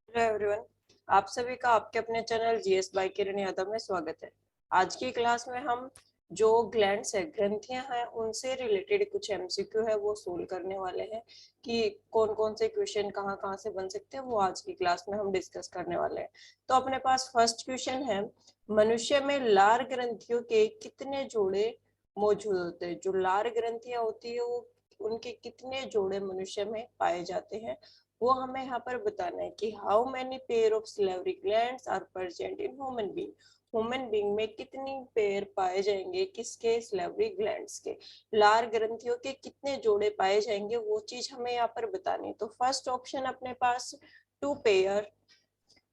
Hello everyone, आप सभी का आपके अपने channel GS bye Kiran Yadav में स्वागत है। आज की क्लास में हम जो ग्लैंड्स है, ग्रंथियां हैं, उनसे रिलेटेड कुछ एमसीक्यू है वो सोल्व करने वाले हैं कि कौन कौन से क्वेश्चन कहाँ कहाँ से बन सकते हैं, वो आज की क्लास में हम डिस्कस करने वाले हैं। तो अपने पास फर्स्ट क्वेश्चन है, मनुष्य में लार ग्रंथियों के कितने जोड़े मौजूद होते हैं? जो लार ग्रंथियां होती है वो उनके कितने जोड़े मनुष्य में पाए जाते हैं, वो हमें यहाँ पर बताना है कि how many pair of salivary glands are present in human being. Human being में कितनी पेयर पाए जाएंगे, किसके? सिलेवरी ग्लैंड्स के। लार ग्रंथियों के कितने जोड़े पाए जाएंगे, वो चीज हमें यहाँ पर बतानी है। तो फर्स्ट ऑप्शन अपने पास 2 पेयर,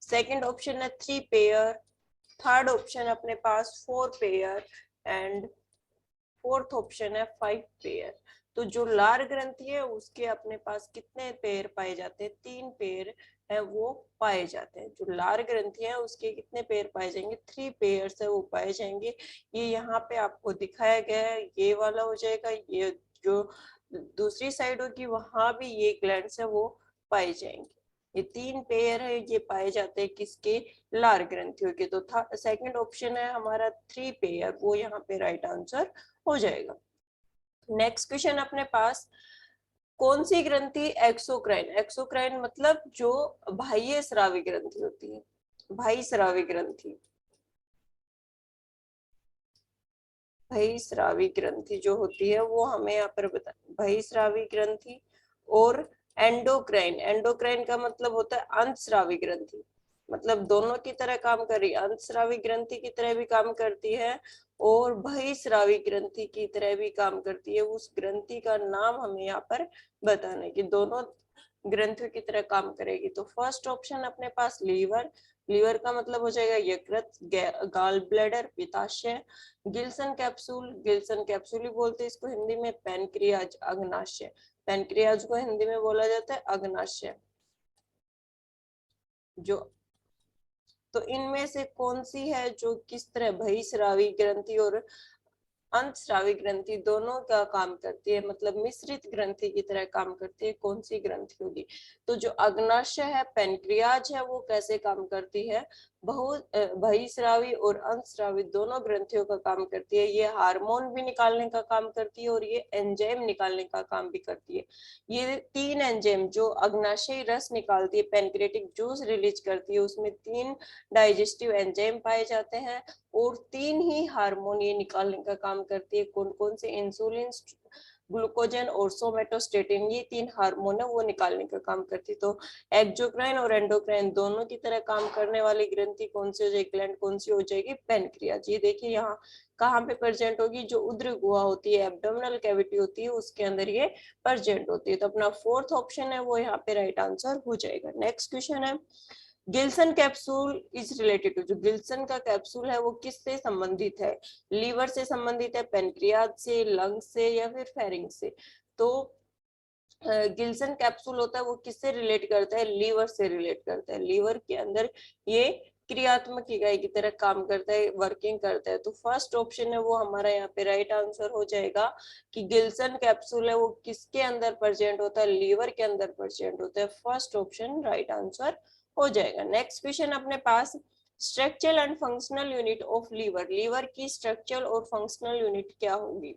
सेकंड ऑप्शन है 3 पेयर, थर्ड ऑप्शन अपने पास 4 पेयर एंड फोर्थ ऑप्शन है 5 पेयर। तो जो लार ग्रंथि है उसके अपने पास कितने पेयर पाए जाते हैं? 3 पेयर है वो पाए जाते हैं। जो लार ग्रंथि है उसके कितने पेयर पाए जाएंगे? 3 पेयर है वो पाए जाएंगे। ये यहाँ पे आपको दिखाया गया है, ये वाला हो जाएगा। ये जो दूसरी साइड होगी वहां भी ये ग्लैंड्स है वो पाए जाएंगे। ये 3 पेयर है, ये पाए जाते हैं किसके? लार ग्रंथियों के। तो था सेकंड ऑप्शन है हमारा 3 पेयर, वो यहाँ पे राइट आंसर हो जाएगा। नेक्स्ट क्वेश्चन अपने पास, कौन सी ग्रंथि एक्सोक्राइन? एक्सोक्राइन मतलब जो बाह्य स्रावी ग्रंथि होती है, बाह्य स्रावी ग्रंथि। बाह्य स्रावी ग्रंथि जो होती है वो हमें यहाँ पर बता, बाह्य स्रावी ग्रंथि और एंडोक्राइन। एंडोक्राइन का मतलब होता है अंतस्रावी ग्रंथि, मतलब दोनों की तरह काम कर रही है। अंतस्रावी ग्रंथि की तरह भी काम करती है और बहिस्रावी ग्रंथि की तरह भी काम करती है। उस ग्रंथि का नाम हमें यहाँ पर बताना है कि दोनों ग्रंथियों की तरह काम करेगी। तो फर्स्ट ऑप्शन अपने पास लीवर। लीवर का मतलब हो जाएगा यकृत, गाल ब्लैडर, पित्ताशय, गिल्सन कैप्सूल। गिल्सन कैप्सूल ही बोलते हैं इसको हिंदी में। पैनक्रियाज, अग्नाशय। पैनक्रियाज को हिंदी में बोला जाता है अग्नाशय। जो तो इनमें से कौन सी है जो किस तरह बहिस्रावी ग्रंथि और अंतस्रावी ग्रंथि दोनों का काम करती है, मतलब मिश्रित ग्रंथि की तरह काम करती है? कौन सी ग्रंथि होगी? तो जो अग्नाशय है, पेनक्रियाज है, वो कैसे काम करती है? बहिस्रावी और अंतस्रावी दोनों ग्रंथियों का काम करती है। ये हार्मोन भी निकालने का काम करती है और ये एंजाइम निकालने का काम भी करती है। ये 3 एंजाइम जो अग्नाशय रस निकालती है, पेनक्रेटिक जूस रिलीज करती है, उसमें 3 डाइजेस्टिव एंजाइम पाए जाते हैं और 3 ही हार्मोन ये निकालने का काम करती है। कौन कौन से? इंसुलिन, ग्लूकोजन और सोमेटोस्टेटिन। ये 3 हार्मोन है वो निकालने का काम करती है। तो एक्सोक्राइन और एंडोक्राइन दोनों की तरह काम करने वाली ग्रंथि कौन सी हो जाएगी? ग्लैंड कौन सी हो जाएगी? पेनक्रियाज। ये देखिए यहाँ कहाँ पे प्रेजेंट होगी? जो उदर गुहा होती है, एब्डोमिनल कैविटी होती है, उसके अंदर ये प्रेजेंट होती है। तो अपना फोर्थ ऑप्शन है वो यहाँ पे राइट आंसर हो जाएगा। नेक्स्ट क्वेश्चन है, Glisson capsule is related to. जो गिल्सन का कैप्सूल है वो किससे संबंधित है? लीवर से संबंधित है, पेनक्रियाज से, लंग से, या फिर फेरिंग्स से? तो गिल्सन कैप्सूल होता है वो किससे रिलेट करता है? लीवर से रिलेट करता है। लीवर के अंदर ये क्रियात्मक इकाई की तरह काम करता है, वर्किंग करता है। तो फर्स्ट ऑप्शन है वो हमारा यहाँ पे राइट आंसर हो जाएगा कि गिल्सन कैप्सूल है वो किसके अंदर प्रेजेंट होता है? लीवर के अंदर प्रेजेंट होता है। फर्स्ट ऑप्शन राइट आंसर हो जाएगा। नेक्स्ट क्वेश्चन अपने पास, structural and functional unit of liver. Liver की स्ट्रक्चरल और फंक्शनल यूनिट क्या होगी?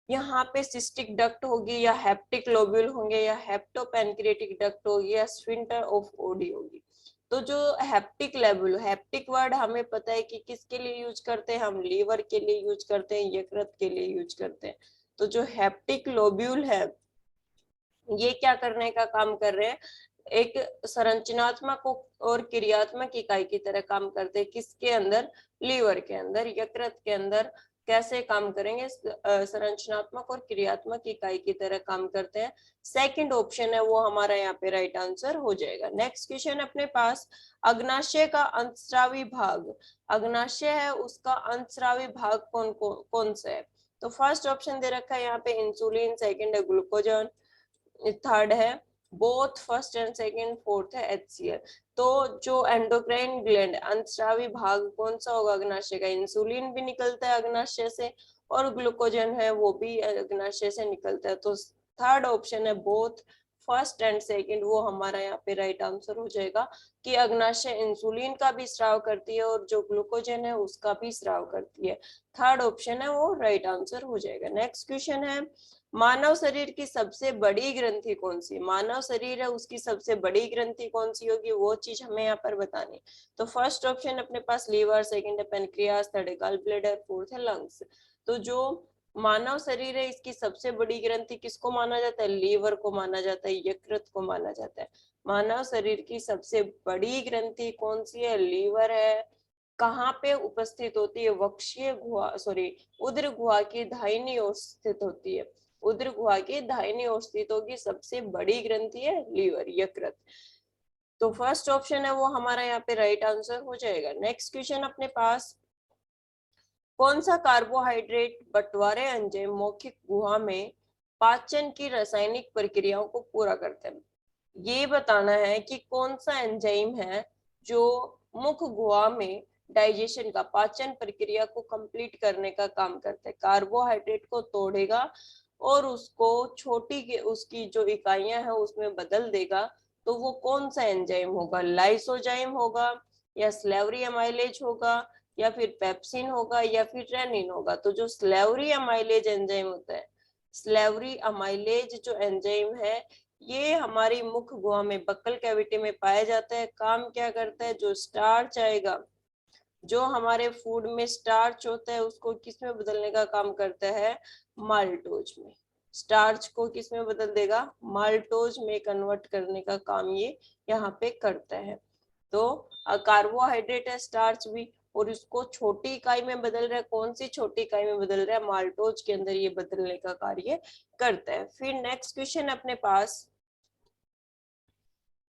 यहाँ पे सिस्टिक डक्ट होगी, या हेप्टिक लोब्यूल होंगे, या हेप्टोपेनक्रियाटिक डक्ट होगी, या स्फिंक्टर ऑफ ओडी होगी? तो जो हेप्टिक लेवल, हेप्टिक वर्ड हमें पता है कि किसके लिए यूज करते हैं? हम लीवर के लिए यूज करते हैं, यकृत के लिए यूज करते हैं। तो जो हेप्टिक लोब्यूल है ये क्या करने का काम कर रहे हैं? एक संरचनात्मक और क्रियात्मक इकाई की तरह काम करते हैं। किसके अंदर? लीवर के अंदर, यकृत के अंदर। कैसे काम करेंगे? संरचनात्मक और क्रियात्मक इकाई की तरह काम करते हैं। सेकंड ऑप्शन है वो हमारा यहाँ पे राइट आंसर हो जाएगा। नेक्स्ट क्वेश्चन अपने पास, अग्नाशय का अंतस्रावी भाग। अग्नाशय है उसका अंतस्रावी भाग कौन सा है? तो फर्स्ट ऑप्शन दे रखा है यहाँ पे इंसुलिन, सेकंड है ग्लूकोजन, थर्ड है both, first and second, fourth है HCl। तो जो एंडोक्राइन ग्लैंड, अंतस्रावी भाग कौन सा होगा अग्नाशय का? इंसुलिन भी निकलता है अग्नाशय से और ग्लूकोजन है वो भी अग्नाशय से निकलता है। तो थर्ड ऑप्शन है बोथ, फर्स्ट एंड सेकंड वो हमारा यहाँ पे राइट आंसर हो जाएगा कि अग्नाशय इंसुलिन का भी स्राव करती है और जो ग्लूकोजन है उसका भी स्राव करती है। थर्ड ऑप्शन है वो राइट आंसर हो जाएगा। नेक्स्ट क्वेश्चन है, मानव शरीर की सबसे बड़ी ग्रंथि कौन सी? मानव शरीर है उसकी सबसे बड़ी ग्रंथि कौन सी होगी, वो चीज हमें यहाँ पर बतानी। तो फर्स्ट ऑप्शन अपने पास लीवर, सेकंड है पेनक्रियास, थर्ड है गॉल ब्लैडर, फोर्थ है लंग्स। तो जो मानव शरीर है इसकी सबसे बड़ी ग्रंथि किसको माना जाता है? लीवर को माना जाता है, यकृत को माना जाता है। मानव शरीर की सबसे बड़ी ग्रंथि कौन सी है? लीवर है। कहाँ पे उपस्थित होती है? वक्षीय गुहा, सॉरी, उदर गुहा की दाहिनी ओर स्थित होती है। उदर गुहा की दाहिनी ओर स्थित होगी सबसे बड़ी ग्रंथि है लीवर, यकृत। तो फर्स्ट ऑप्शन है वो हमारा यहाँ पे राइट आंसर हो जाएगा। नेक्स्ट क्वेश्चन अपने पास, कौन सा कार्बोहाइड्रेट बंटवारे एंजाइम मौखिक गुहा में पाचन की रासायनिक प्रक्रियाओं को पूरा करते हैं? ये बताना है कि कौन सा एंजाइम है जो मुख गुहा में डाइजेशन का, पाचन प्रक्रिया को कंप्लीट करने का काम करता है। कार्बोहाइड्रेट को तोड़ेगा और उसको छोटी के उसकी जो इकाइयां हैं उसमें बदल देगा। तो वो कौन सा एंजाइम होगा? लाइसोजाइम होगा, या स्लेवरी अमाइलेज होगा, या फिर पेप्सिन होगा, या फिर रेनिन होगा? तो जो स्लेवरी अमाइलेज एंजाइम होता है, स्लेवरी अमाइलेज जो एंजाइम है ये हमारी मुख गुहा में, बक्कल कैविटी में पाया जाता है। काम क्या करता है? जो स्टार्च आएगा, जो हमारे फूड में स्टार्च होता है उसको किस में बदलने का काम करता है? माल्टोज में। स्टार्च को किस में बदल देगा? माल्टोज में कन्वर्ट करने का काम ये यहाँ पे करता है। तो कार्बोहाइड्रेट है स्टार्च भी, और इसको छोटी इकाई में बदल रहा है। कौन सी छोटी इकाई में बदल रहा है? माल्टोज के अंदर ये बदलने का कार्य करता है। फिर नेक्स्ट क्वेश्चन अपने पास,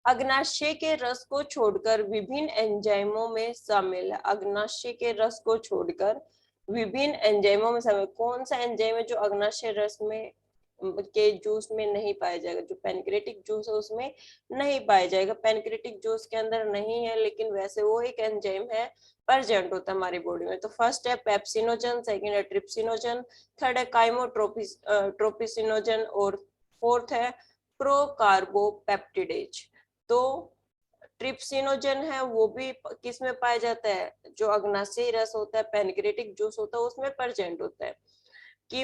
अग्नाशय के रस को छोड़कर विभिन्न एंजाइमों में शामिल है। अग्नाशय के रस को छोड़कर विभिन्न एंजाइमों में शामिल कौन सा एंजाइम है जो अग्नाशय रस में के जूस में नहीं पाया जाएगा? जो पेनक्रेटिक जूस है उसमें नहीं पाया जाएगा। पेनक्रेटिक जूस के अंदर नहीं है, लेकिन वैसे वो एक एंजाइम है, प्रेजेंट होता है हमारी बॉडी में। तो फर्स्ट है पेप्सिनोजन, सेकंड है ट्रिप्सिनोजन, थर्ड है काइमोट्रोपिसिनोजन और फोर्थ है प्रोकार्बोपेप्टिडेज। तो ट्रिप्सिनोजन है वो भी किस में पाया जाता है? जो अग्नाशयी रस होता है, पेनक्रेटिक जूस होता है उसमें प्रेजेंट होता है। कि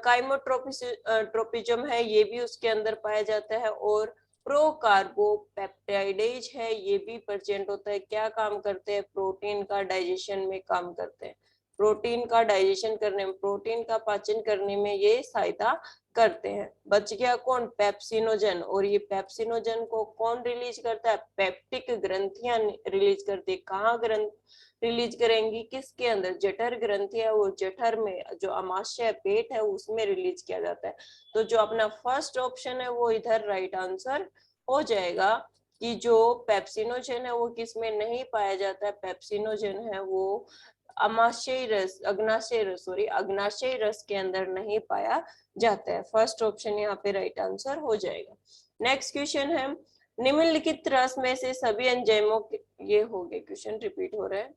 काइमोट्रोपिज्म है ये भी उसके अंदर पाया जाता है, और प्रोकार्बोपेप्टाइडेज है ये भी प्रेजेंट होता है। क्या काम करते हैं? प्रोटीन का डाइजेशन में काम करते हैं। प्रोटीन का डाइजेशन करने में, प्रोटीन का पाचन करने में ये सहायता करते हैं। बच गया कौन? पेप्सिनोजन। और ये पेप्सिनोजन को कौन रिलीज करता है? पेप्टिक ग्रंथियां रिलीज करती है। कहाँ ग्रंथ रिलीज करेंगी? किसके अंदर? जठर ग्रंथि है, वो जठर में जो अमाशय पेट है उसमें रिलीज किया जाता है। तो जो अपना फर्स्ट ऑप्शन है वो इधर राइट आंसर हो जाएगा कि जो पेप्सिनोजन है वो किस में नहीं पाया जाता है? पेप्सिनोजन है वो अमाशय रस, अग्नाशय रस, सॉरी, अग्नाशय रस के अंदर नहीं पाया जाता है। फर्स्ट ऑप्शन यहाँ पे राइट आंसर हो जाएगा। नेक्स्ट क्वेश्चन है, निम्नलिखित रस में से सभी एंजाइमों के, ये हो गए क्वेश्चन रिपीट हो रहे हैं।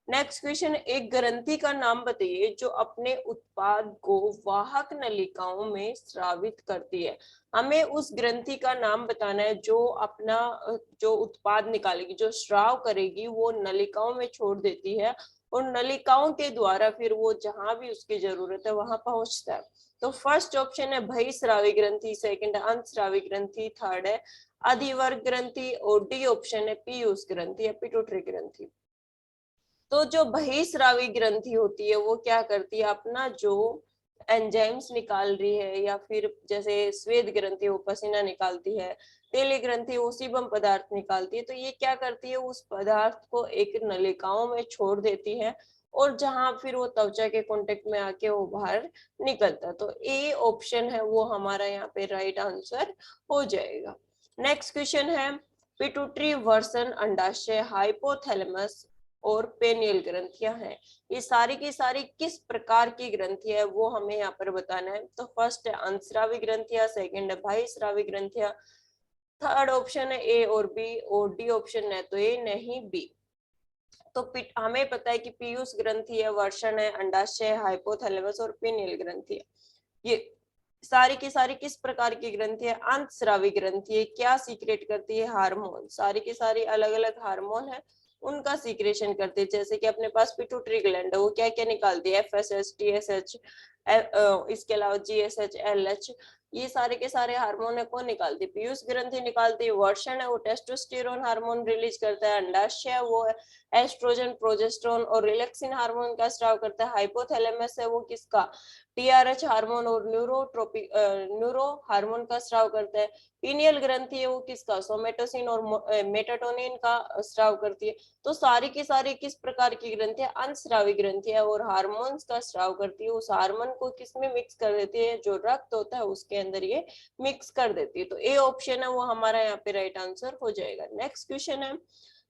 नेक्स्ट क्वेश्चन, एक ग्रंथि का नाम बताइए जो अपने उत्पाद को वाहक नलिकाओं में स्रावित करती है। हमें उस ग्रंथि का नाम बताना है जो अपना जो उत्पाद निकालेगी, जो स्राव करेगी, वो नलिकाओं में छोड़ देती है, और नलिकाओं के द्वारा फिर वो जहां भी उसकी जरूरत है वहां पहुंचता है। तो फर्स्ट ऑप्शन है बहिस्रावी ग्रंथि, सेकंड है अंतस्रावी ग्रंथि, थर्ड है अधिवर्ग ग्रंथि, और डी ऑप्शन है पीयूष ग्रंथि या पिट्यूटरी ग्रंथि। तो जो बहिस्रावी ग्रंथि होती है वो क्या करती है? अपना जो एंजाइम्स निकाल रही है, या फिर जैसे श्वेत ग्रंथि वो पसीना निकालती है, तेली ग्रंथि वो सीबम पदार्थ निकालती है। तो ये क्या करती है? उस पदार्थ को एक नलिकाओं में छोड़ देती है, और जहां फिर वो त्वचा के कांटेक्ट में आके वो बाहर निकलता है। तो ए ऑप्शन है वो हमारा यहाँ पे राइट आंसर हो जाएगा। नेक्स्ट क्वेश्चन है, पिट्यूटरी वर्सन अंडाशय, हाइपोथैलेमस और पेनियल ग्रंथियां हैं। ये सारी की सारी किस प्रकार की ग्रंथि है वो हमें यहाँ पर बताना है। तो फर्स्ट है अंतस्रावी ग्रंथियां, सेकंड है बहिस्रावी ग्रंथियां, थर्ड ऑप्शन है ए और बी, और डी ऑप्शन है तो ए नहीं बी। तो हमें पता है कि पीयूष ग्रंथि है, वर्षण है, अंडाशय, हाइपोथैलेमस और पेनियल ग्रंथि है। ये सारी की सारी किस प्रकार की ग्रंथि है? अंतस्रावी ग्रंथि है। क्या सीक्रेट करती है? हार्मोन। सारी की सारी अलग अलग हार्मोन है, उनका सीक्रेशन करती है। जैसे कि अपने पास पिट्यूटरी ग्लैंड है, वो क्या क्या निकालती है? FSH, TSH, इसके अलावा GSH, LH, ये सारे के सारे हार्मोन है, कौन निकालती है? पीयूष ग्रंथि निकालती है। वर्षण है वो टेस्टोस्टेरोन हार्मोन रिलीज करता है। अंडाशय है वो एस्ट्रोजन, प्रोजेस्टेरोन और रिलैक्सिन हार्मोन का स्राव करता है। हाइपोथैलेमस है वो किसका? TRH हार्मोन और न्यूरो हार्मोन का स्राव करता है। पीनियल ग्रंथि है वो किसका? सोमेटोसिन और मेटाटोनिन का स्राव करती है। तो सारी की सारी किस प्रकार की ग्रंथि है? अंतस्रावी ग्रंथि है और हार्मोन्स का स्राव करती है। उस हार्मोन को किसमें मिक्स कर देती है? जो रक्त होता है उसके अंदर ये मिक्स कर देती है। तो ए ऑप्शन है वो हमारा यहाँ पे राइट आंसर हो जाएगा। नेक्स्ट क्वेश्चन है,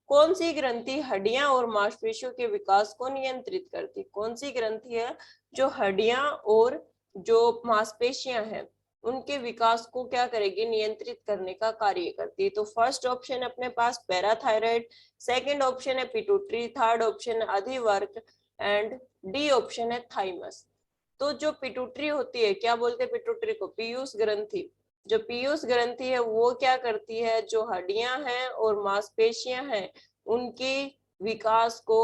कौन सी ग्रंथि हड्डियां और मांसपेशियों के विकास को नियंत्रित करती? कौन सी ग्रंथि है जो हड्डियां और जो मांसपेशियां हैं उनके विकास को क्या करेगी? नियंत्रित करने का कार्य करती है। तो फर्स्ट ऑप्शन अपने पास पैराथायराइड, सेकंड ऑप्शन है पिट्यूटरी, थर्ड ऑप्शन है अधिवर्ग एंड डी ऑप्शन है थाइमस। तो जो पिट्यूटरी होती है, क्या बोलते हैं पिट्यूटरी को? पीयूष ग्रंथि। जो पीयूष ग्रंथि है वो क्या करती है? जो हड्डियां हैं और मांसपेशियां हैं उनके विकास को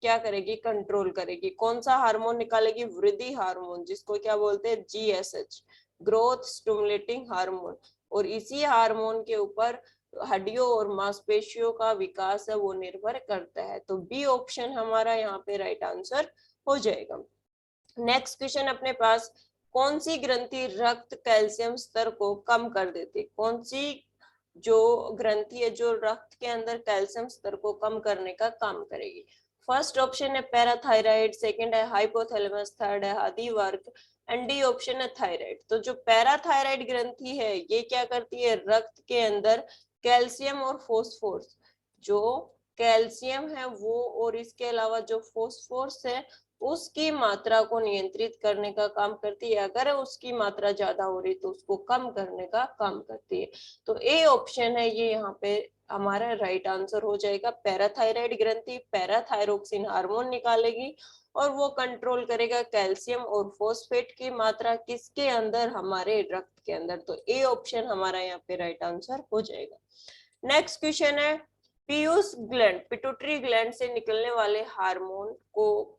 क्या करेगी? कंट्रोल करेगी। कौन सा हार्मोन निकालेगी? वृद्धि हार्मोन, जिसको क्या बोलते हैं? GSH, growth stimulating hormone. और इसी हार्मोन के ऊपर हड्डियों और मांसपेशियों का विकास है वो निर्भर करता है। तो बी ऑप्शन हमारा यहाँ पे राइट आंसर हो जाएगा। नेक्स्ट क्वेश्चन अपने पास, कौन सी ग्रंथि रक्त कैल्शियम स्तर को कम कर देती? कौन सी जो ग्रंथि है जो रक्त के अंदर कैल्शियम स्तर को कम करने का काम करेगी? फर्स्ट ऑप्शन है पैराथायराइड, सेकंड है हाइपोथैलेमस, थर्ड है अधिवर्ग एंड डी ऑप्शन है थायराइड। तो जो पैराथायराइड ग्रंथि है ये क्या करती है? रक्त के अंदर कैल्शियम और फोस्फोरस, जो कैल्शियम है वो और इसके अलावा जो फोस्फोरस है उसकी मात्रा को नियंत्रित करने का काम करती है। अगर उसकी मात्रा ज्यादा हो रही तो उसको कम करने का काम करती है। तो ए ऑप्शन है ये यहाँ पे हमारा राइट आंसर हो जाएगा। पैराथायराइड ग्रंथि पैराथायरोक्सिन हार्मोन निकालेगी और वो कंट्रोल करेगा कैल्शियम और फोस्फेट की मात्रा किसके अंदर? हमारे रक्त के अंदर। तो ए ऑप्शन हमारा यहाँ पे राइट आंसर हो जाएगा। नेक्स्ट क्वेश्चन है, पीयूष ग्लैंड, पिट्यूटरी ग्लैंड से निकलने वाले हार्मोन को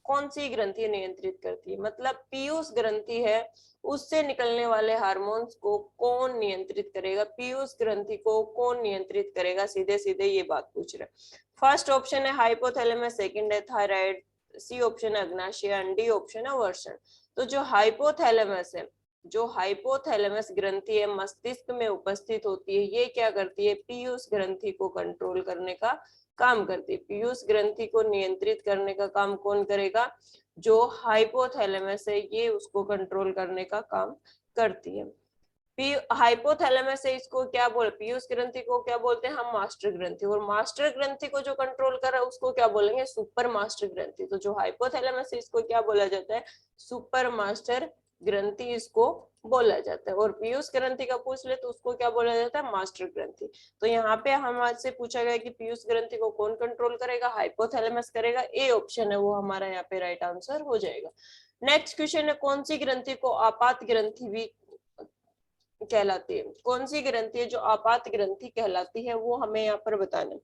कौन सी ग्रंथि नियंत्रित करती है? मतलब पीयूष ग्रंथि है उससे निकलने वाले हार्मोन्स को कौन नियंत्रित करेगा? पीयूष ग्रंथि को कौन नियंत्रित करेगा? सीधे सीधे ये बात पूछ रहे हैं। फर्स्ट ऑप्शन है हाइपोथैलेमस, सेकंड है थायराइड, सी ऑप्शन है अग्नाशय एंड डी ऑप्शन है वर्षण। तो जो हाइपोथैलेमस है, जो हाइपोथैलेमस ग्रंथि है मस्तिष्क में उपस्थित होती है, ये क्या करती है? पीयूष ग्रंथि को कंट्रोल करने का काम करती है। पीयूष ग्रंथि को नियंत्रित करने का काम कौन करेगा? जो हाइपोथैलेमस है ये उसको कंट्रोल करने का काम करती है। हाइपोथैलेमस है इसको क्या बोल, पीयूष ग्रंथि को क्या बोलते हैं हम? मास्टर ग्रंथि। और मास्टर ग्रंथि को जो कंट्रोल कर रहा है उसको क्या बोलेंगे? सुपर मास्टर ग्रंथि। तो जो हाइपोथैलेमस है इसको क्या बोला जाता है? सुपर मास्टर ग्रंथि इसको बोला जाता है। और पीयूष ग्रंथि का पूछ ले तो उसको क्या बोला जाता है? मास्टर ग्रंथि। तो यहाँ पे हमारे पूछा गया कि पीयूष ग्रंथि को कौन कंट्रोल करेगा? हाइपोथैलेमस करेगा। ए ऑप्शन है वो हमारा यहाँ पे राइट आंसर हो जाएगा। नेक्स्ट क्वेश्चन है, कौन सी ग्रंथि को आपात ग्रंथि भी कहलाती है? कौन सी ग्रंथि है जो आपात ग्रंथि कहलाती है वो हमें यहाँ पर बताना है।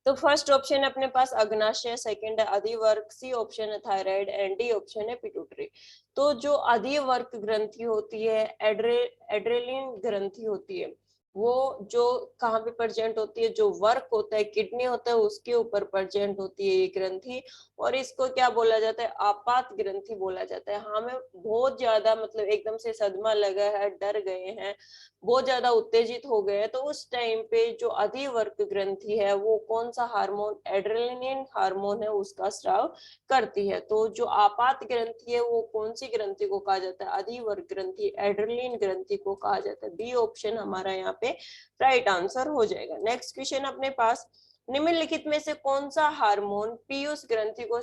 तो फर्स्ट ऑप्शन है अपने पास अग्नाशय, सेकंड है अधिवर्ग, सी ऑप्शन है थायराइड एंड डी ऑप्शन है पिट्यूटरी। तो जो अधिवर्ग ग्रंथि होती है, एड्रेलिन ग्रंथि होती है, वो जो कहाँ पे प्रेजेंट होती है? जो वर्क होता है, किडनी होता है उसके ऊपर प्रेजेंट होती है ये ग्रंथि। और इसको क्या बोला जाता है? आपात ग्रंथि बोला जाता है। हमें बहुत ज्यादा मतलब एकदम से सदमा लगा है, डर गए हैं, बहुत ज्यादा उत्तेजित हो गए, तो उस टाइम पे जो अधिवर्ग ग्रंथि है वो कौन सा हार्मोन? एड्रेलिन हार्मोन है उसका स्राव करती है। तो जो आपात ग्रंथि है वो कौन सी ग्रंथि को कहा जाता है? अधिवर्ग ग्रंथि, एड्रेलिन ग्रंथि को कहा जाता है। बी ऑप्शन हमारा यहाँ पे राइट आंसर हो जाएगा। नेक्स्ट क्वेश्चन अपने पास, निम्नलिखित में से कौन सा हार्मोन पीयूष ग्रंथि को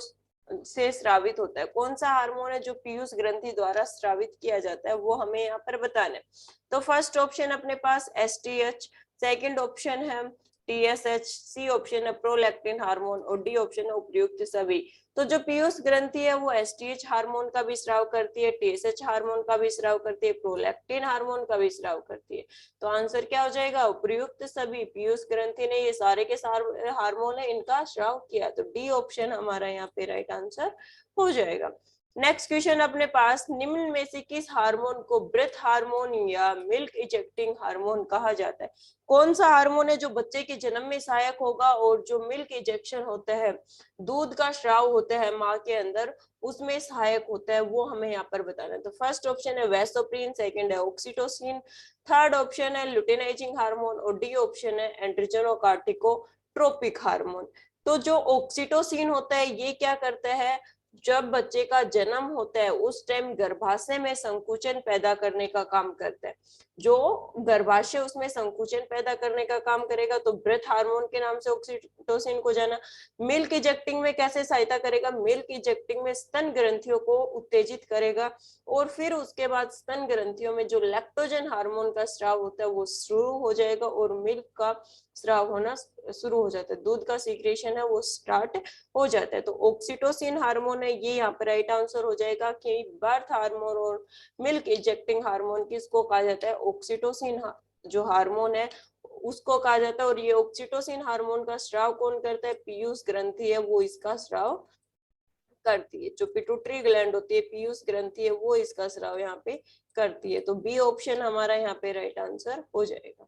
से स्रावित होता है? कौन सा हार्मोन है जो पीयूष ग्रंथि द्वारा स्रावित किया जाता है वो हमें यहाँ पर बताना है। तो फर्स्ट ऑप्शन अपने पास STH, सेकंड ऑप्शन है TSH, सी ऑप्शन है प्रोलैक्टिन हार्मोन और डी ऑप्शन है उपयुक्त सभी। तो जो पीयूष ग्रंथि है वो एसटीएच हार्मोन का भी स्राव करती है, टीएसएच हार्मोन का भी स्राव करती है, प्रोलैक्टिन हार्मोन का भी स्राव करती है। तो आंसर क्या हो जाएगा, उपयुक्त सभी। पीयूष ग्रंथि ने ये सारे के सारे हार्मोन है इनका स्राव किया, तो डी ऑप्शन हमारा यहाँ पे राइट आंसर हो जाएगा। नेक्स्ट क्वेश्चन अपने पास, निम्न में से किस हार्मोन को ब्रेथ हार्मोन या मिल्क इजेक्टिंग हार्मोन कहा जाता है? कौन सा हार्मोन है जो बच्चे के जन्म में सहायक होगा और जो मिल्क इंजेक्शन होता है, दूध का स्राव होता है माँ के अंदर, उसमें सहायक होता है, वो हमें यहाँ पर बताना है। तो फर्स्ट ऑप्शन है वैसोप्रिन, सेकंड है ऑक्सीटोसिन, थर्ड ऑप्शन है लुटेनाइजिंग हार्मोन और डी ऑप्शन है एंड्रोजनोकार्टिकोट्रोपिक हार्मोन। तो जो ऑक्सीटोसिन होता है ये क्या करता है, जब बच्चे का जन्म होता है उस टाइम गर्भाशय में संकुचन पैदा करने का काम करता है। जो गर्भाशय उसमें संकुचन पैदा करने का काम करेगा, तो ब्रेथ हार्मोन के नाम से ऑक्सीटोसिन को जाना। मिल्क इजेक्टिंग में कैसे सहायता करेगा, मिल्क इजेक्टिंग में स्तन ग्रंथियों को उत्तेजित करेगा और फिर उसके बाद स्तन ग्रंथियों में जो लैक्टोजन हार्मोन का स्राव होता है वो शुरू हो जाएगा और मिल्क का स्राव होना शुरू हो जाता है, दूध का सीक्रेशन है वो स्टार्ट हो जाता है। तो ऑक्सीटोसिन हार्मोन है ये यहाँ पर राइट आंसर हो जाएगा कि बर्थ हार्मोन और मिल्क इजेक्टिंग हार्मोन किसको कहा जाता है, ऑक्सीटोसिन जो हार्मोन है उसको कहा जाता है। और ये ऑक्सीटोसिन हार्मोन का स्राव कौन करता है, पीयूष ग्रंथि है वो इसका स्राव करती है। जो पिट्यूटरी ग्लैंड होती है, पीयूष ग्रंथि है वो इसका स्राव यहाँ पे करती है। तो बी ऑप्शन हमारा यहाँ पे राइट आंसर हो जाएगा।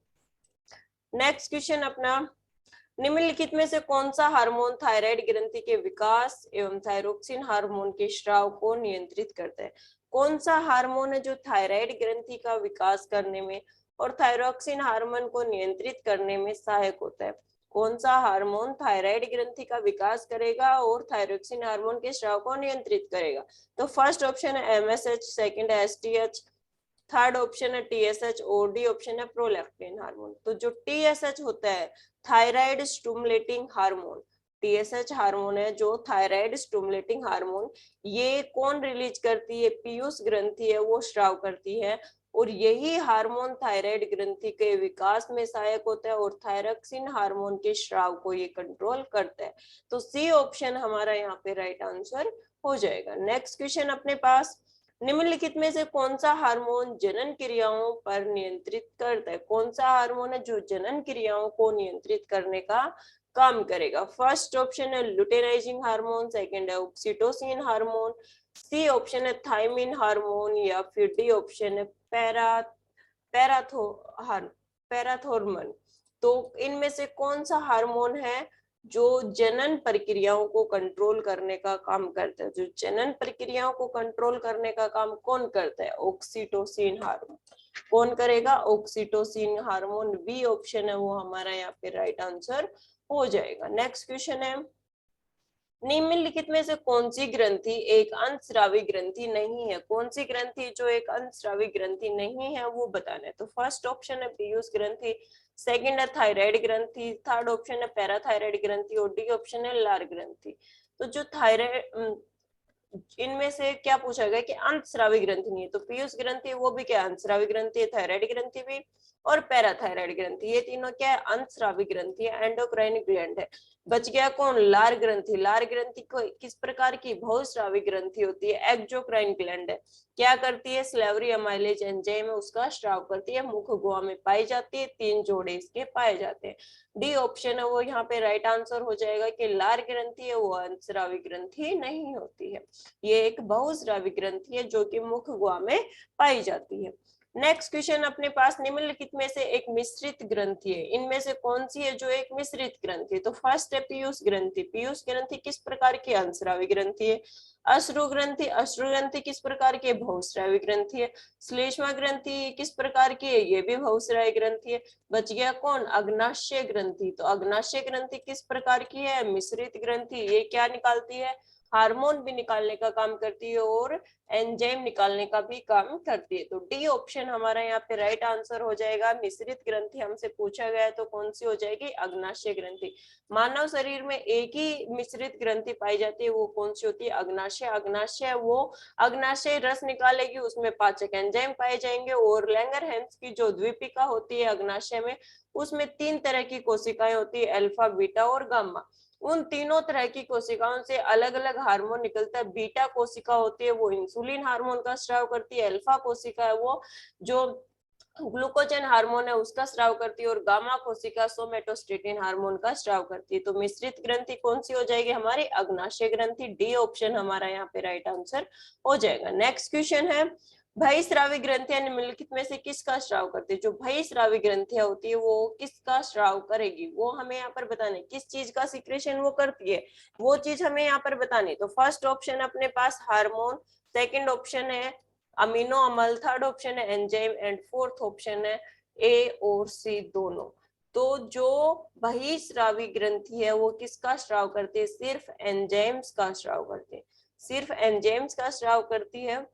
नेक्स्ट क्वेश्चन अपना, निम्नलिखित में से कौन सा हार्मोन थायराइड ग्रंथि के विकास एवं थायरोक्सिन हार्मोन के स्राव को नियंत्रित करता है? कौन सा हार्मोन है जो थायराइड ग्रंथि का विकास करने में और थायरोक्सिन हार्मोन को नियंत्रित करने में सहायक होता है? कौन सा हार्मोन थायराइड ग्रंथि का विकास करेगा और थायरोक्सिन हार्मोन के स्राव को नियंत्रित करेगा? तो फर्स्ट ऑप्शन है एमएसएच, सेकंड है एसटीएच, थर्ड ऑप्शन है टीएसएच और डी ऑप्शन है प्रोलैक्टिन हार्मोन। तो जो टीएसएच होता है thyroid stimulating hormone, TSH hormone है जो थायराइड स्टिमुलेटिंग हार्मोन, ये कौन रिलीज करती है, पीयूष ग्रंथि है वो स्राव करती है और यही हार्मोन थायराइड ग्रंथि के विकास में सहायक होता है और थायरोक्सिन हार्मोन के स्राव को ये कंट्रोल करता है। तो सी ऑप्शन हमारा यहाँ पे राइट आंसर हो जाएगा। नेक्स्ट क्वेश्चन अपने पास, निम्नलिखित में से कौन सा हार्मोन जनन क्रियाओं पर नियंत्रित करता है? कौन सा हार्मोन है जो जनन क्रियाओं को नियंत्रित करने का काम करेगा? फर्स्ट ऑप्शन है लुटेनाइजिंग हार्मोन, सेकंड है ऑक्सीटोसिन हार्मोन, सी ऑप्शन है थायमिन हार्मोन या फिर डी ऑप्शन है पैराथोर्मन। तो इनमें से कौन सा हार्मोन है जो जनन प्रक्रियाओं को कंट्रोल करने का काम करता है? जो जनन प्रक्रियाओं को कंट्रोल करने का काम कौन करता है, ऑक्सीटोसिन हार्मोन। कौन करेगा, ऑक्सीटोसिन हार्मोन। बी ऑप्शन है वो हमारा यहाँ पे राइट आंसर हो जाएगा। नेक्स्ट क्वेश्चन है, निम्नलिखित में से कौन सी ग्रंथि एक अंतस्रावी ग्रंथि नहीं है? कौन सी ग्रंथि जो एक अंतस्रावी ग्रंथि नहीं है वो बताना है। तो फर्स्ट ऑप्शन है पीयूष ग्रंथि, सेकंड है थायराइड ग्रंथि, थर्ड ऑप्शन है पैराथायराइड ग्रंथि और डी ऑप्शन है लार ग्रंथि। तो जो थायराइड, इनमें से क्या पूछा गया कि अंतस्रावी ग्रंथि नहीं है, तो पीयूष ग्रंथि वो भी क्या अंतस्रावी ग्रंथि है, थायराइड ग्रंथि भी और पैराथायराइड ग्रंथि, ये तीनों क्या है, अंतस्रावी ग्रंथि है, एंडोक्राइन ग्लैंड है। बच गया कौन, लार ग्रंथि। लार ग्रंथि को किस प्रकार की बहुस्रावी ग्रंथि होती है, एक्सोक्राइन ग्लैंड है। क्या करती है, स्लेवरी अमाइलेज एंजाइम है उसका स्राव करती है, मुख गुहा में पाई जाती है, 3 जोड़े इसके पाए जाते हैं। डी ऑप्शन है वो यहाँ पे राइट आंसर हो जाएगा कि लार ग्रंथि है वो अंतस्रावी ग्रंथि नहीं होती है, ये एक बहुस्रावी ग्रंथि है जो कि मुख गुहा में पाई जाती है। नेक्स्ट क्वेश्चन अपने पास, निम्नलिखित में से एक मिश्रित ग्रंथि है, इनमें से कौन सी है जो एक मिश्रित ग्रंथि है? तो फर्स्ट है पीयूष ग्रंथि। पीयूष ग्रंथि किस प्रकार की अंतस्रावी ग्रंथि है? अश्रु ग्रंथि, अश्रु ग्रंथि किस प्रकार की बहुस्रावी ग्रंथि है? श्लेष्मा ग्रंथि किस प्रकार की है? ये भी बहुस्रावी ग्रंथि है। बच गया कौन, अग्नाशय ग्रंथि। तो अग्नाशय ग्रंथि किस प्रकार की है, मिश्रित ग्रंथि, ये क्या निकालती है, हार्मोन भी निकालने का काम करती है और एंजाइम निकालने का भी काम करती है। तो डी ऑप्शन हमारा यहाँ पे राइट आंसर हो जाएगा। मिश्रित ग्रंथि हमसे पूछा गया है तो कौन सी हो जाएगी? अग्नाशय ग्रंथि। मानव शरीर में एक ही मिश्रित ग्रंथि पाई जाती है, वो कौन सी होती है? अग्नाशय। अग्नाशय वो अग्नाशय रस निकालेगी, उसमें पाचक एंजाइम पाए जाएंगे। और लैंगरहैंस की जो द्वीपिका होती है अग्नाशय में, उसमें 3 तरह की कोशिकाएं होती है, अल्फा, बीटा और गामा। उन तीनों तरह की कोशिकाओं से अलग अलग हार्मोन निकलता है। बीटा कोशिका होती है वो इंसुलिन हार्मोन का स्राव करती है, अल्फा कोशिका है वो जो ग्लूकोजन हार्मोन है उसका स्राव करती है, और गामा कोशिका सोमेटोस्टेटिन हार्मोन का स्राव करती है। तो मिश्रित ग्रंथि कौन सी हो जाएगी हमारी? अग्नाशय ग्रंथि। डी ऑप्शन हमारा यहाँ पे राइट आंसर हो जाएगा। नेक्स्ट क्वेश्चन है, बहिस्रावी ग्रंथियां निम्नलिखित में से किसका स्राव करती है? जो बहिस्रावी ग्रंथियां होती है वो किसका स्राव करेगी, वो हमें यहाँ पर बताने। किस चीज का सिक्रेशन वो करती है, वो चीज हमें यहाँ पर बतानी। तो फर्स्ट ऑप्शन अपने पास हार्मोन, सेकंड ऑप्शन है अमीनो अम्ल, थर्ड ऑप्शन है एंजाइम एंड फोर्थ ऑप्शन है ए और सी दोनों। तो जो बहिस्रावी ग्रंथि है वो किसका स्राव करती है? सिर्फ एंजाइम्स का स्राव करती है, सिर्फ एंजाइम्स का स्राव करती है।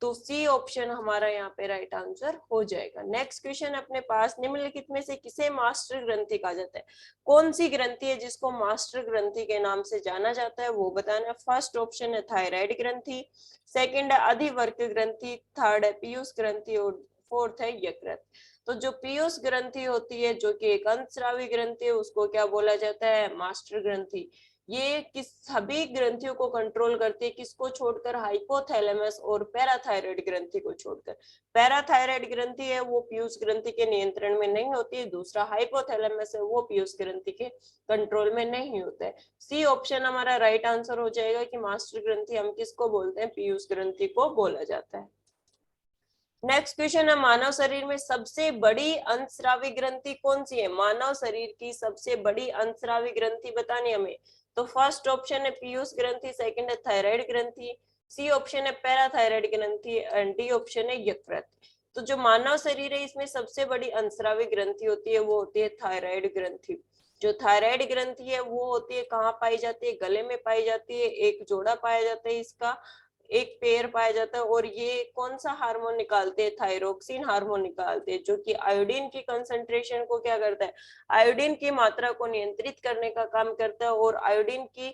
तो सी ऑप्शन हमारा यहाँ पे राइट आंसर हो जाएगा। नेक्स्ट क्वेश्चन अपने पास, निम्नलिखित में से किसे मास्टर ग्रंथि कहा जाता है? कौन सी ग्रंथि है जिसको मास्टर ग्रंथि के नाम से जाना जाता है, वो बताना। फर्स्ट ऑप्शन है थायराइड ग्रंथि, सेकंड है अधिवर्क ग्रंथि, थर्ड है पीयूष ग्रंथि और फोर्थ है यकृत। तो जो पीयूष ग्रंथि होती है जो कि एक अंतस्रावी ग्रंथि है, उसको क्या बोला जाता है? मास्टर ग्रंथि। ये किस सभी ग्रंथियों को कंट्रोल करती है, किसको छोड़कर? हाइपोथैलेमस और पैराथायराइड ग्रंथि को छोड़कर। पैराथायराइड ग्रंथि है वो पीयूष ग्रंथि के नियंत्रण में नहीं होती है, दूसरा हाइपोथैलेमस है वो पीयूष ग्रंथि के कंट्रोल में नहीं होता है। सी ऑप्शन हमारा राइट आंसर हो जाएगा कि मास्टर ग्रंथि हम किसको बोलते हैं? पीयूष ग्रंथि को बोला जाता है। नेक्स्ट क्वेश्चन है, मानव शरीर में सबसे बड़ी अंतस्रावी ग्रंथि कौन सी है? मानव शरीर की सबसे बड़ी अंतस्रावी ग्रंथि बतानी हमें। तो फर्स्ट ऑप्शन है पीयूष ग्रंथि, सेकंड है थायराइड ग्रंथि, सी ऑप्शन है पैराथायराइड ग्रंथि एंड डी ऑप्शन है यकृत। तो जो मानव शरीर है इसमें सबसे बड़ी अंतस्रावी ग्रंथि होती है वो होती है थायराइड ग्रंथि। जो थायराइड ग्रंथि है वो होती है कहाँ पाई जाती है? गले में पाई जाती है, एक जोड़ा पाया जाता है इसका, एक पेड़ पाया जाता है। और ये कौन सा हार्मोन निकालते हैं? थायरोक्सिन हार्मोन निकालते हैं, जो कि आयोडीन की कंसंट्रेशन को क्या करता है? आयोडीन की मात्रा को नियंत्रित करने का काम करता है, और आयोडीन की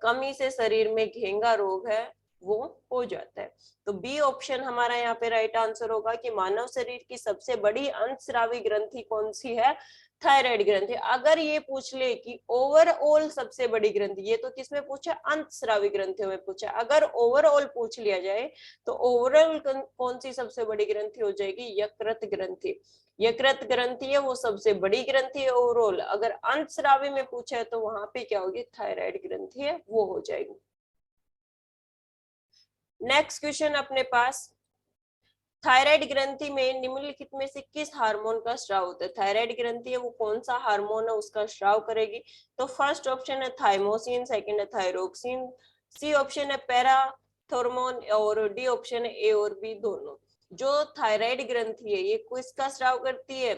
कमी से शरीर में घेंगा रोग है वो हो जाता है। तो बी ऑप्शन हमारा यहाँ पे राइट आंसर होगा कि मानव शरीर की सबसे बड़ी अंतस्रावी ग्रंथि कौन सी है? थायराइड ग्रंथि। अगर ये पूछ ले कि ओवरऑल सबसे बड़ी ग्रंथि, ये तो किसमें पूछा? अंतस्रावी ग्रंथियों में पूछा। अगर ओवरऑल पूछ लिया जाए तो ओवरऑल कौन सी सबसे बड़ी ग्रंथि हो जाएगी? यकृत ग्रंथि। यकृत ग्रंथि है वो सबसे बड़ी ग्रंथि है ओवरऑल। अगर अंतस्रावी में पूछा है तो वहां पे क्या होगी? थायराइड ग्रंथि है वो हो जाएगी। नेक्स्ट क्वेश्चन अपने पास, थायराइड ग्रंथि में निम्नलिखित में से किस हार्मोन का स्राव होता है? थायराइड ग्रंथि है वो कौन सा हार्मोन है उसका स्राव करेगी? तो फर्स्ट ऑप्शन है थाइमोसिन, सेकंड है थायरोक्सिन, सी ऑप्शन है पैराथोर्मोन और डी ऑप्शन है ए और बी दोनों। जो थायराइड ग्रंथि है ये किसका स्राव करती है?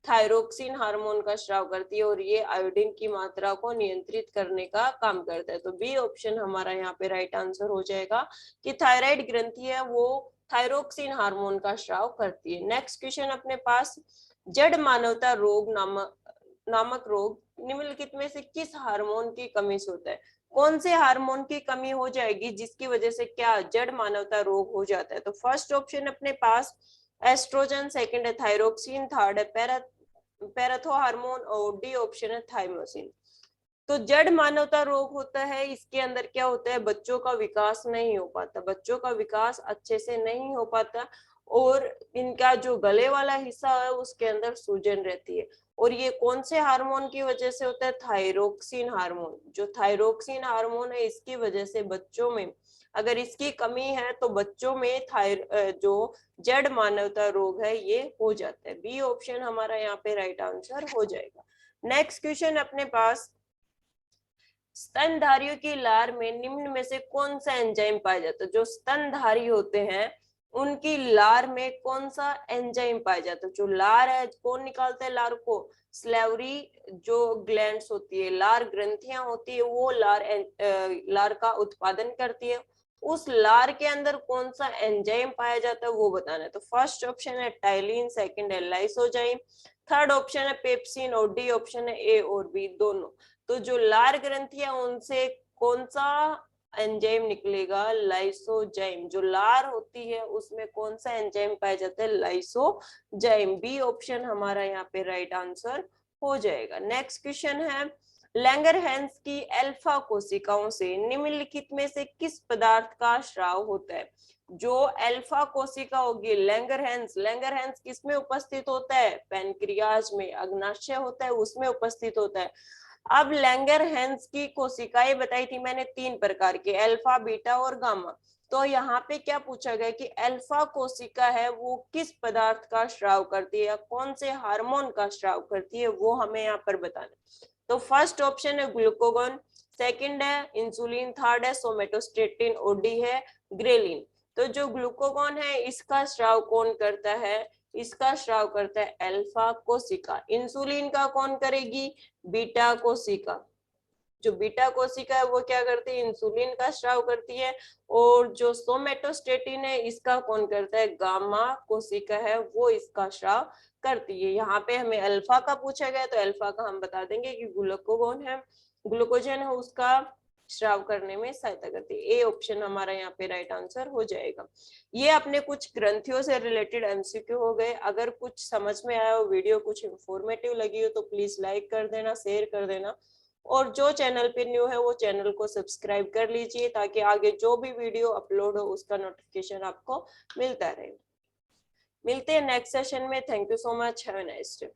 थायरोक्सिन हार्मोन का स्राव करती है, और ये आयोडीन की मात्रा को नियंत्रित करने का काम करता है। तो बी ऑप्शन हमारा यहाँ पे राइट आंसर हो जाएगा कि थायराइड ग्रंथि है वो थायरोक्सिन हार्मोन का स्राव करती है। नेक्स्ट क्वेश्चन अपने पास, जड़ मानवता रोग नामक रोग निम्नलिखित में से किस हार्मोन की कमी से होता है? कौन से हार्मोन की कमी हो जाएगी जिसकी वजह से क्या जड़ मानवता रोग हो जाता है? तो फर्स्ट ऑप्शन अपने पास एस्ट्रोजन, सेकंड है थायरोक्सिन, थर्ड है पैराथो हार्मोन और डी ऑप्शन है थाइमोसिन। तो जड़ मानवता रोग होता है, इसके अंदर क्या होता है? बच्चों का विकास नहीं हो पाता, बच्चों का विकास अच्छे से नहीं हो पाता, और इनका जो गले वाला हिस्सा है उसके अंदर सूजन रहती है। और ये कौन से हार्मोन की वजह से होता है? Thyroxine hormone. जो थायरोक्सिन हार्मोन है इसकी वजह से बच्चों में अगर इसकी कमी है तो बच्चों में जो जड़ मानवता रोग है ये हो जाता है। बी ऑप्शन हमारा यहाँ पे राइट आंसर हो जाएगा। नेक्स्ट क्वेश्चन अपने पास, स्तनधारियों की लार में निम्न में से कौन सा एंजाइम पाया जाता है? जो स्तनधारी होते हैं उनकी लार में कौन सा एंजाइम पाया जाता है? जो लार है, कौन निकालता है लार को? स्लेवरी जो ग्लैंड्स होती है, लार ग्रंथियां होती है, वो लार का उत्पादन करती है। उस लार के अंदर कौन सा एंजाइम पाया जाता है वो बताना है। तो फर्स्ट ऑप्शन है टाइलिन, सेकंड है लाइसोजाइम, थर्ड ऑप्शन है पेप्सिन और डी ऑप्शन है ए और बी दोनों। तो जो लार ग्रंथियां उनसे कौन सा एंजाइम निकलेगा? लाइसोजाइम। जो लार होती है उसमें कौन सा एंजाइम पाया जाता है? लाइसोजाइम। बी ऑप्शन हमारा यहाँ पे राइट आंसर हो जाएगा। नेक्स्ट क्वेश्चन है, लैंगरहैंस की अल्फा कोशिकाओं से निम्नलिखित में से किस पदार्थ का स्राव होता है? जो अल्फा कोशिका होगी लैंगरहैंस किस में उपस्थित होता है? पैनक्रियाज में, अग्नाशय होता है उसमें उपस्थित होता है। अब लैंगरहैंस की कोशिकाएं बताई थी मैंने तीन प्रकार की, अल्फा, बीटा और गामा। तो यहाँ पे क्या पूछा गया कि अल्फा कोशिका है वो किस पदार्थ का स्राव करती है, कौन से हार्मोन का स्राव करती है, वो हमें यहाँ पर बताना। तो फर्स्ट ऑप्शन है ग्लूकोगोन, सेकंड है इंसुलिन, थर्ड है सोमेटोस्टेटिन और डी है ग्रेलिन। तो जो ग्लूकोगोन है इसका स्राव कौन करता है? इसका स्राव करता है अल्फा कोशिका। इंसुलिन का कौन करेगी? बीटा कोशिका। जो बीटा कोशिका है वो क्या करती है? इंसुलिन का स्राव करती है। और जो सोमेटोस्टेटिन है इसका कौन करता है? गामा कोशिका है वो इसका स्राव करती है। यहाँ पे हमें अल्फा का पूछा गया तो अल्फा का हम बता देंगे कि ग्लूकोगोन है, ग्लूकोजन है उसका स्राव करने में सहायता करती है। ए ऑप्शन हमारा यहाँ पे राइट आंसर हो जाएगा। ये अपने कुछ ग्रंथियों से रिलेटेड एमसीक्यू हो गए। अगर कुछ समझ में आया हो, वीडियो कुछ इंफॉर्मेटिव लगी हो तो प्लीज लाइक कर देना, शेयर कर देना। और जो चैनल पे न्यू है वो चैनल को सब्सक्राइब कर लीजिए ताकि आगे जो भी वीडियो अपलोड हो उसका नोटिफिकेशन आपको मिलता रहे। मिलते हैं नेक्स्ट सेशन में। Thank you so much, have a nice day.